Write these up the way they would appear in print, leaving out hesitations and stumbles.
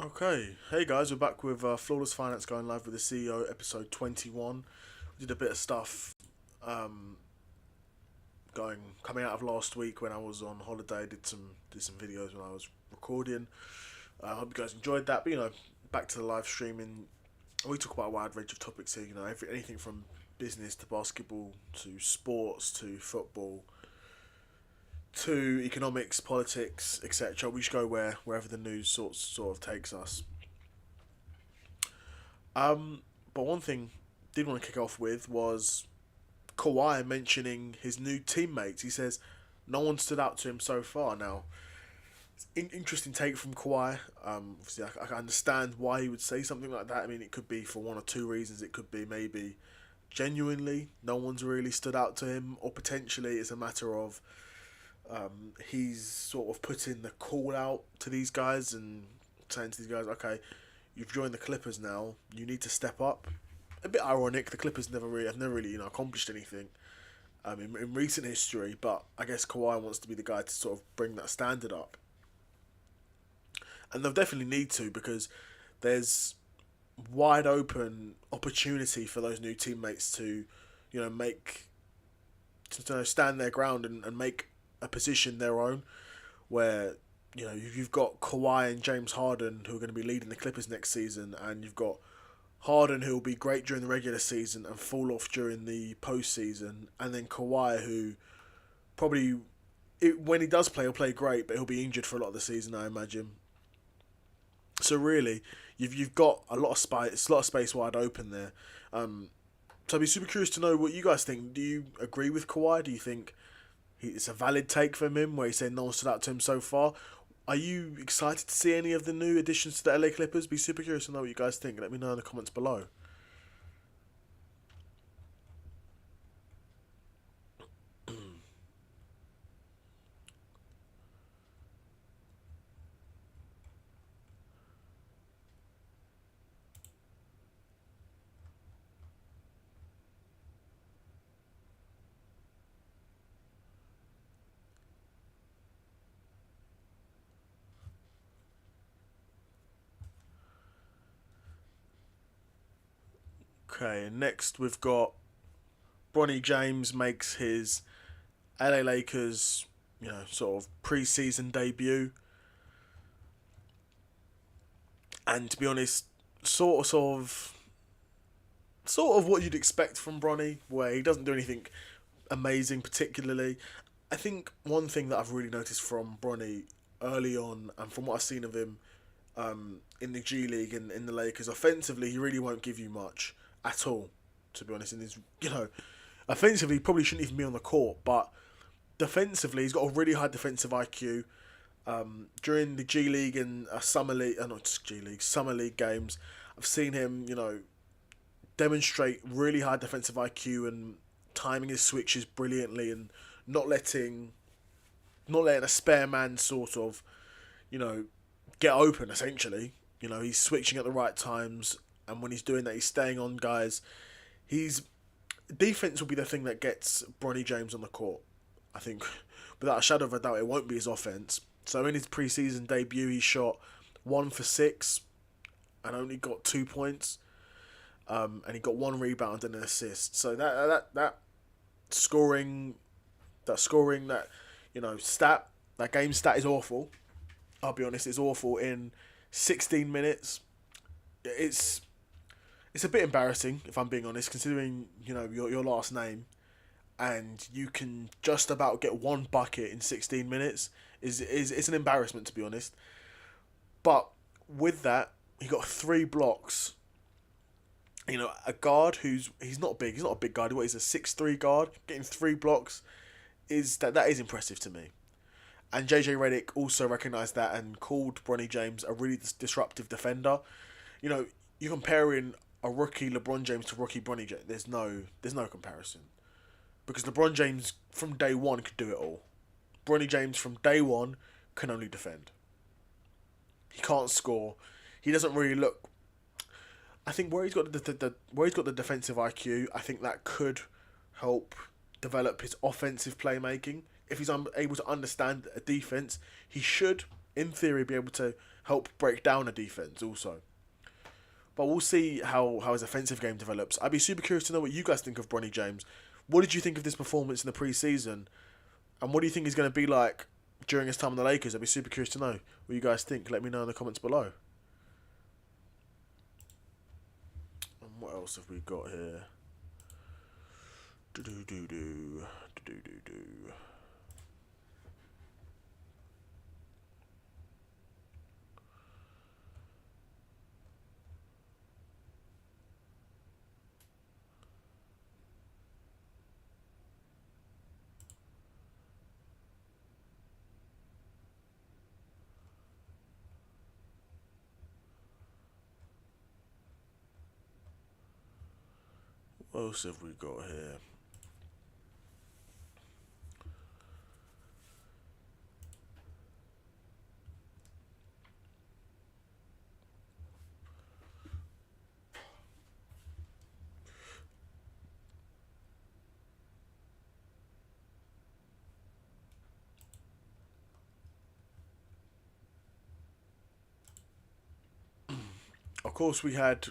Okay, hey guys, we're back with Flawless Finance going live with the CEO, episode 21. We did a bit of stuff um, coming out of last week when I was on holiday. Did some videos when I was recording. I hope you guys enjoyed that. But back to the live streaming. We talk about a wide range of topics here. Anything from business to basketball to sports to football to economics, politics, etc. We just go wherever the news sort of takes us. But one thing I did want to kick off with was Kawhi mentioning his new teammates. He says no one stood out to him so far. Now, interesting take from Kawhi. Obviously, I can understand why he would say something like that. I mean, it could be for one or two reasons. It could be maybe genuinely no one's really stood out to him, or potentially it's a matter of he's sort of putting the call out to these guys and saying to these guys, okay, you've joined the Clippers now, you need to step up. A bit ironic, the Clippers have never really accomplished anything in recent history, but I guess Kawhi wants to be the guy to sort of bring that standard up. And they'll definitely need to, because there's wide open opportunity for those new teammates to, make to stand their ground and make a position their own, where you've got Kawhi and James Harden who are going to be leading the Clippers next season, and you've got Harden who will be great during the regular season and fall off during the postseason, and then Kawhi who probably when he does play, he'll play great, but he'll be injured for a lot of the season, I imagine. So really, you've got a lot of space wide open there. So I'd be super curious to know what you guys think. Do you agree with Kawhi? Do you think it's a valid take from him where he said no one stood out to him so far? Are you excited to see any of the new additions to the LA Clippers? Be super curious to know what you guys think. Let me know in the comments below. Okay, next we've got Bronny James makes his LA Lakers, sort of pre-season debut, and to be honest, sort of what you'd expect from Bronny, where he doesn't do anything amazing particularly. I think one thing that I've really noticed from Bronny early on, and from what I've seen of him in the G League and in the Lakers, offensively he really won't give you much at all. To be honest, in his offensively he probably shouldn't even be on the court, but defensively he's got a really high defensive IQ. During the G League and Summer League, not just G League, Summer League games, I've seen him, demonstrate really high defensive IQ and timing his switches brilliantly, and not letting not letting a spare man sort of, you know, get open essentially. He's switching at the right times, and when he's doing that, he's staying on guys. He's Defense will be the thing that gets Bronny James on the court. I think, without a shadow of a doubt, it won't be his offense. So in his preseason debut, he shot 1 for 6 and only got 2 points. And he got one rebound and an assist. So that scoring, stat, that game stat is awful. I'll be honest, it's awful. In 16 minutes, it's a bit embarrassing, if I'm being honest, considering your last name, and you can just about get one bucket in 16 minutes. Is It's an embarrassment, to be honest. But with that, he got 3 blocks. A guard he's not big. He's not a big guard. He's a 6'3" guard. Getting 3 blocks that is impressive to me. And JJ Redick also recognised that and called Bronny James a really disruptive defender. You're comparing a rookie LeBron James to rookie Bronny James. There's no comparison, because LeBron James from day one could do it all. Bronny James from day one can only defend. He can't score. He doesn't really look. I think where he's got the defensive IQ, I think that could help develop his offensive playmaking. If he's able to understand a defense, he should, in theory, be able to help break down a defense also. But we'll see how his offensive game develops. I'd be super curious to know what you guys think of Bronny James. What did you think of this performance in the preseason? And what do you think he's going to be like during his time in the Lakers? I'd be super curious to know what you guys think. Let me know in the comments below. And what else have we got here? Do-do-do-do. Do-do-do-do. What else have we got here? Of course, we had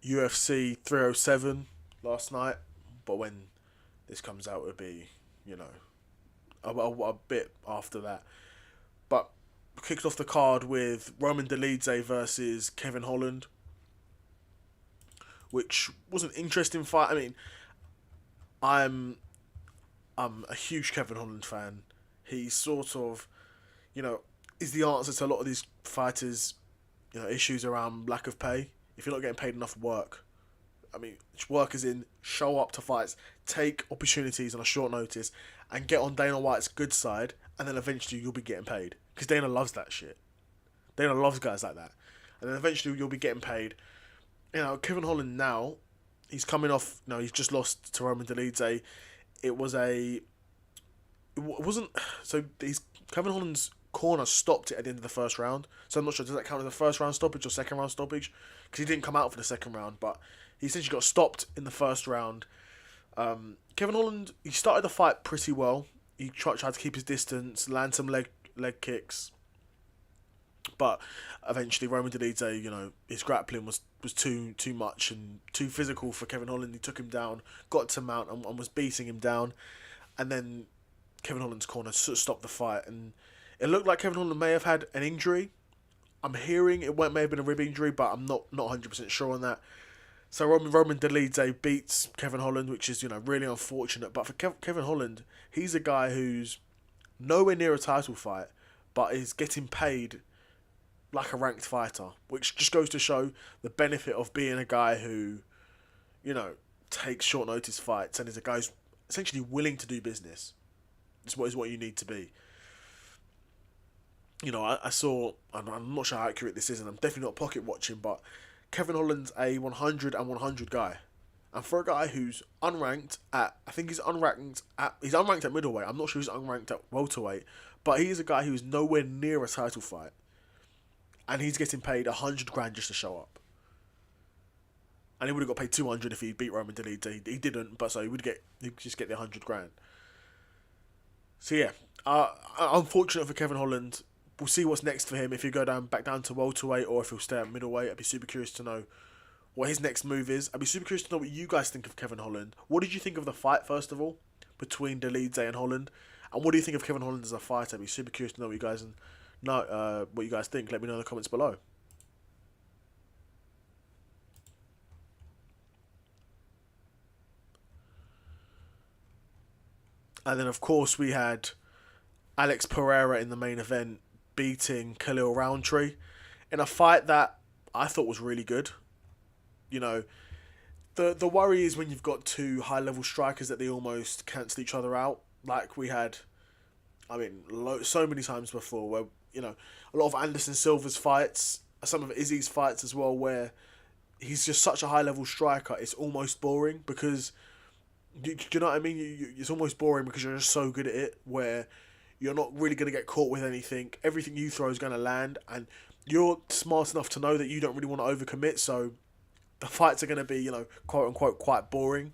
UFC 307 last night, but when this comes out, it'll be, you know, a bit after that. But kicked off the card with Roman Dolidze versus Kevin Holland, which was an interesting fight. I mean, I'm a huge Kevin Holland fan. He's sort of, you know, is the answer to a lot of these fighters, you know, issues around lack of pay. If you're not getting paid enough work, I mean, work is in show up to fights, take opportunities on a short notice, and get on Dana White's good side, and then eventually you'll be getting paid. Because Dana loves that shit. Dana loves guys like that. And then eventually you'll be getting paid. You know, Kevin Holland now, he's coming off, you know, he's just lost to Roman Dolidze. It wasn't, so he's, Kevin Holland's corner stopped it at the end of the first round. So I'm not sure, does that count as a first round stoppage or second round stoppage? Because he didn't come out for the second round, but he essentially got stopped in the first round. Kevin Holland, he started the fight pretty well. He tried to keep his distance, land some leg kicks. But eventually Roman Dolidze, you know, his grappling was too much and too physical for Kevin Holland. He took him down, got to mount and was beating him down. And then Kevin Holland's corner sort of stopped the fight. And it looked like Kevin Holland may have had an injury. I'm hearing it may have been a rib injury, but I'm not 100% sure on that. So Roman Dolidze beats Kevin Holland, which is, you know, really unfortunate. But for Kevin Holland, he's a guy who's nowhere near a title fight, but is getting paid like a ranked fighter, which just goes to show the benefit of being a guy who, you know, takes short notice fights and is a guy who's essentially willing to do business. Is what you need to be. You know, I saw, I'm not sure how accurate this is, and I'm definitely not pocket watching, but Kevin Holland's a 100 and 100 guy. And for a guy who's unranked at, I think he's unranked at middleweight. I'm not sure he's unranked at welterweight, but he's a guy who's nowhere near a title fight. And he's getting paid 100 grand just to show up. And he would have got paid 200 if he beat Roman Dolidze. He didn't, but so he'd just get the 100 grand. So yeah, unfortunate for Kevin Holland. We'll see what's next for him, if he'll go back down to welterweight or if he'll stay at middleweight. I'd be super curious to know what his next move is. I'd be super curious to know what you guys think of Kevin Holland. What did you think of the fight, first of all, between Dolidze and Holland? And what do you think of Kevin Holland as a fighter? I'd be super curious to know what you guys think. Let me know in the comments below. And then, of course, we had Alex Pereira in the main event beating Khalil Roundtree in a fight that I thought was really good. You know, the worry is when you've got two high-level strikers that they almost cancel each other out. Like we had, I mean, so many times before where, you know, a lot of Anderson Silva's fights, some of Izzy's fights as well, where he's just such a high-level striker, it's almost boring because, do you know what I mean? It's almost boring because you're just so good at it, where you're not really going to get caught with anything. Everything you throw is going to land, and you're smart enough to know that you don't really want to overcommit, so the fights are going to be, you know, quote-unquote, quite boring.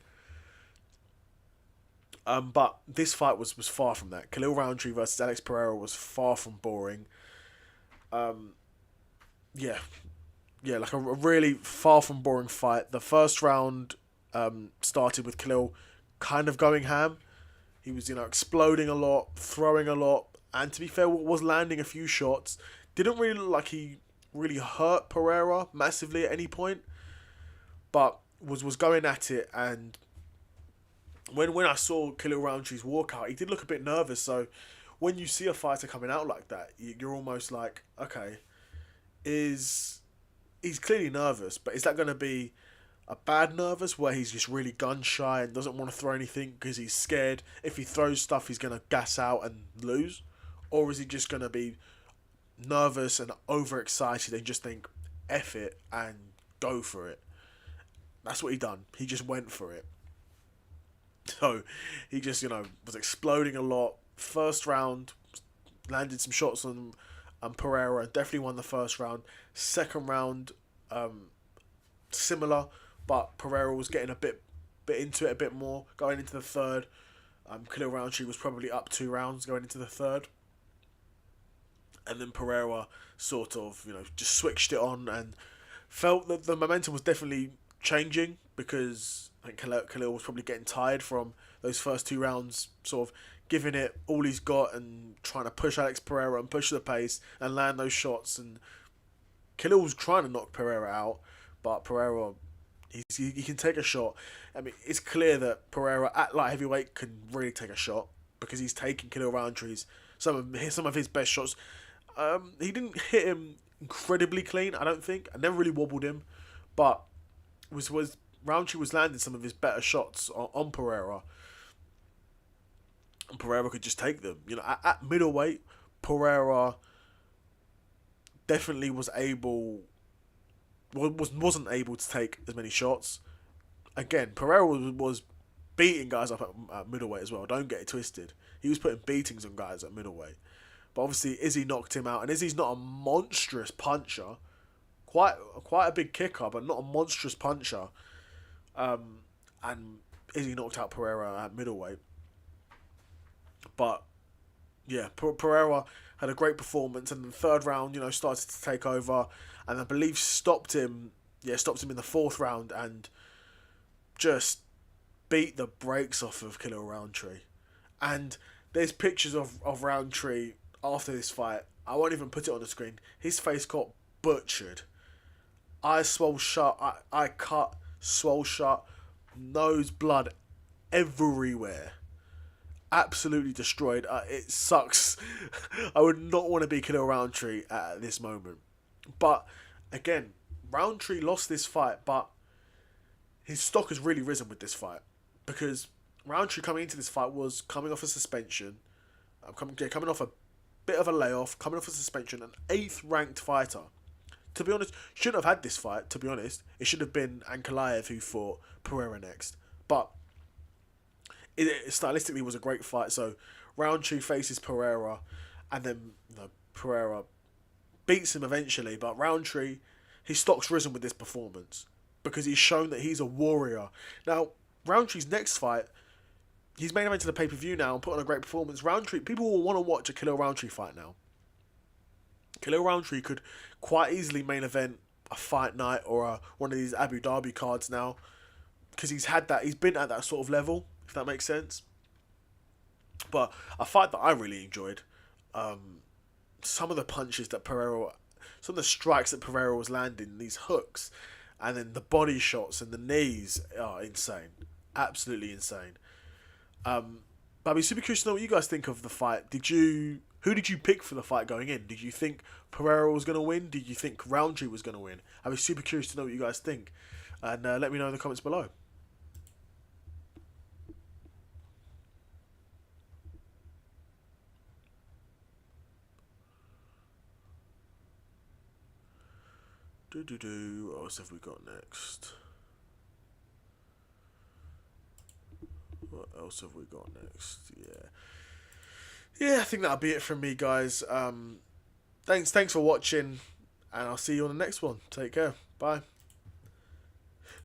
But this fight was far from that. Khalil Roundtree versus Alex Pereira was far from boring. Yeah, yeah, like a really far from boring fight. The first round started with Khalil kind of going ham. He was, exploding a lot, throwing a lot, and to be fair, was landing a few shots. Didn't really look like he really hurt Pereira massively at any point, but was going at it. And when I saw Khalil Roundtree's walkout, he did look a bit nervous. So when you see a fighter coming out like that, you're almost like, okay, is he's clearly nervous, but is that going to be a bad nervous where he's just really gun shy and doesn't want to throw anything because he's scared if he throws stuff he's going to gas out and lose? Or is he just going to be nervous and overexcited and just think F it and go for it? That's what he done. He just went for it. So he just, was exploding a lot. First round, landed some shots on Pereira, definitely won the first round. Second round, similar, but Pereira was getting a bit into it a bit more. Going into the third, Khalil Roundtree was probably up 2 rounds going into the third. And then Pereira sort of, just switched it on and felt that the momentum was definitely changing because I think Khalil was probably getting tired from those first 2 rounds, sort of giving it all he's got and trying to push Alex Pereira and push the pace and land those shots. And Khalil was trying to knock Pereira out, but Pereira, he can take a shot. I mean, it's clear that Pereira at light heavyweight can really take a shot because he's taking Khalil Roundtree's some of his best shots. He didn't hit him incredibly clean, I don't think. I never really wobbled him, but was Roundtree was landing some of his better shots on Pereira. And Pereira could just take them. At middleweight, Pereira definitely wasn't able to take as many shots. Again, Pereira was beating guys up at middleweight as well. Don't get it twisted. He was putting beatings on guys at middleweight. But obviously, Izzy knocked him out, and Izzy's not a monstrous puncher. Quite a big kicker, but not a monstrous puncher. And Izzy knocked out Pereira at middleweight. But yeah, Pereira had a great performance, and the third round, started to take over, and I believe stopped him in the fourth round, and just beat the brakes off of Khalil Roundtree. And there's pictures of Roundtree after this fight. I won't even put it on the screen. His face got butchered. Eyes swole shut. Eye cut, swole shut. Nose, blood everywhere. Absolutely destroyed. It sucks. I would not want to be Khalil Roundtree at this moment. But again, Roundtree lost this fight, but his stock has really risen with this fight because Roundtree coming into this fight was coming off a suspension, coming off a bit of a layoff, coming off a suspension, an 8th ranked fighter. To be honest, shouldn't have had this fight. To be honest, it should have been Ankalaev who fought Pereira next, but it stylistically was a great fight. So Roundtree faces Pereira, and then Pereira beats him eventually. But Roundtree, his stock's risen with this performance because he's shown that he's a warrior. Now Roundtree's next fight, he's main event to the pay-per-view now and put on a great performance. Roundtree, people will want to watch a Khalil Roundtree fight now. Khalil Roundtree could quite easily main event a fight night or one of these Abu Dhabi cards now because he's been at that sort of level, if that makes sense. But a fight that I really enjoyed, some of the punches that some of the strikes that Pereira was landing, these hooks, and then the body shots and the knees are insane. Absolutely insane. But I'd be super curious to know what you guys think of the fight. Who did you pick for the fight going in? Did you think Pereira was going to win? Did you think Roundtree was going to win? I'd be super curious to know what you guys think. And let me know in the comments below. What else have we got next? What else have we got next? Yeah, I think that'll be it from me, guys. Thanks for watching, and I'll see you on the next one. Take care. Bye.